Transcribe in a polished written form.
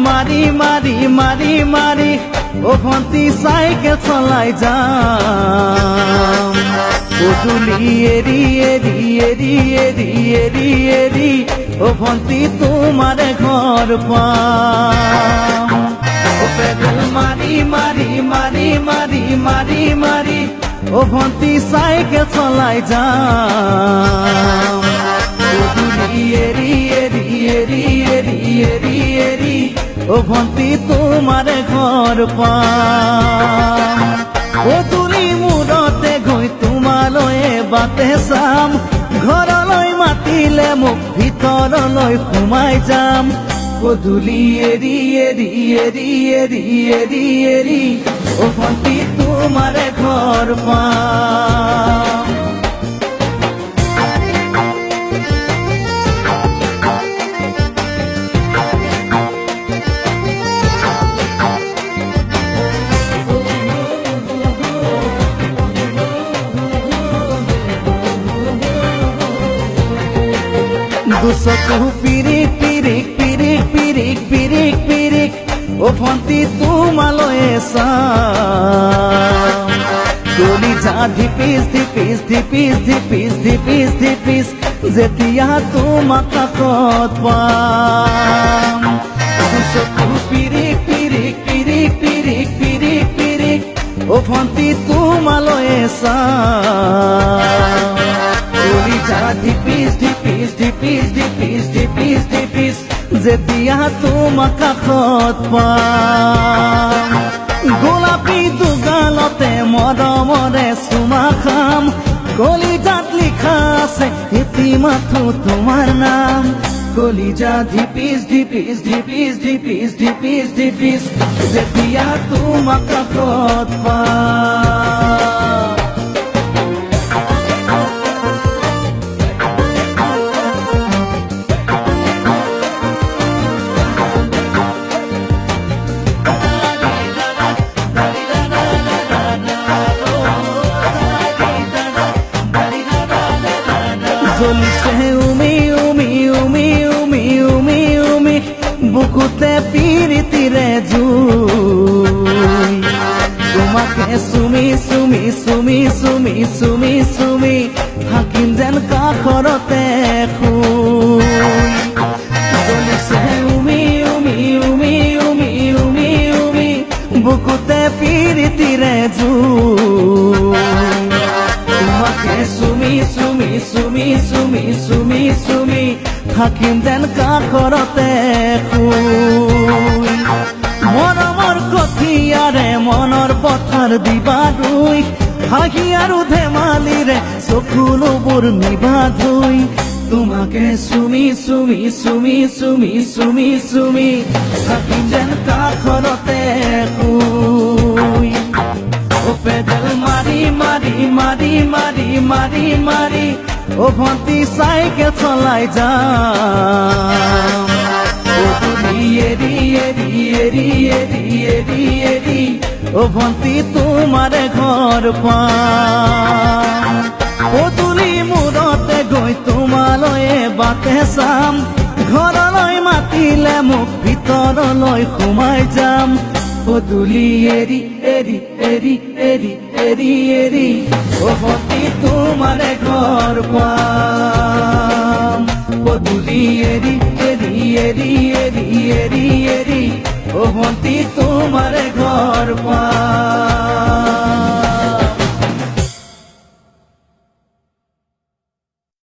মারি মারি মারি মারি ও ভন্তি সাইকেল চলাই যাম পদূলি এরি এরি এরি এরি এরি এরি ও ভন্তি তোমার ঘর পাম ও পেডেল মারি মারি মারি মারি মারি মারি ও ভন্তি সাইকেল চলাই যাম পদূলি এরি এরি এরি এরি এরি এরি ও ভন্তি তোমার ঘর পাম পদূলি মূৰতে গৈ তোমালৈয়ে বাটে চাম ঘৰলৈ মাতিলে মোক ভিতৰলৈ সোমাই যাম পদূলি এৰি এৰি এৰি এৰি এৰি এৰি ও ভন্তি তোমার ঘর পাম দুচকু পিৰিক পিৰিক পিৰিক পিৰিক পিৰিক পিৰিক ও ভন্তি তোমালৈয়ে চাম কলিজা ধিপিস ধিপিস ধিপিস ধিপিস ধিপিস ধিপিস যেতিয়া তোমাক কাষত পাম দুচকু পিৰিক পিৰিক পিৰিক পিৰিক পিৰিক পিৰিক ও ভন্তি তোমালৈয়ে চাম কলিজা ধিপিস ধিপিস ধিপিস ধিপিস ধিপিস ধিপিস যেতিয়া তোমাক কাষত পাম গোলাপী দুগালতে মৰমৰে চুমা খাম কলিজাত লিখা আছে এটি মাথো তোমাৰ নাম কলিজা ধিপিস ধিপিস ধিপিস ধিপিস ধিপিস ধিপিস যেতিয়া তোমাক কাষত পাম জ্বলিছে উমি উমি উমি উমি উমি উমি বুকুতে পিৰিতিৰে জুই তোমাকে চুমি চুমি চুমি চুমি চুমি চুমি থাকিম যেন কাষৰতে শুই জ্বলিছে উমি উমি উমি উমি উমি উমি বুকুতে পিৰিতিৰে জুই তোমাকে চুমি চুমি চুমি চুমি চুমি চুমি থাকিম যেন কাষৰতে শুই মৰমৰ কঠিয়াৰে মনৰ পথাৰ দিবা ৰুই হাঁহি আৰু ধেমালিৰে চকুলোবোৰ নিবা ধুই তোমাকে চুমি চুমি চুমি চুমি চুমি চুমি থাকিম যেন কাষৰতে শুই ও পেডেল মারি মারি মারি মারি মারি মারি ও ভন্তি সাইকেল চলাই যাম পদূলি এরি এরি এরি এরি এরি এরি ও ভন্তি তোমার ঘর পাম পদূলি মূৰতে গৈ তোমালৈয়ে বাটে চাম ঘৰলৈ মাতিলে মোক ভিতৰলৈ সোমাই যাম পদূলি এরি এরি এরি এরি এরি এরি ও ভন্তি তোমার ঘর পাম পদূলি এরি এরি এরি এরি এরি এরি ও ভন্তি তোমার ঘর পাম।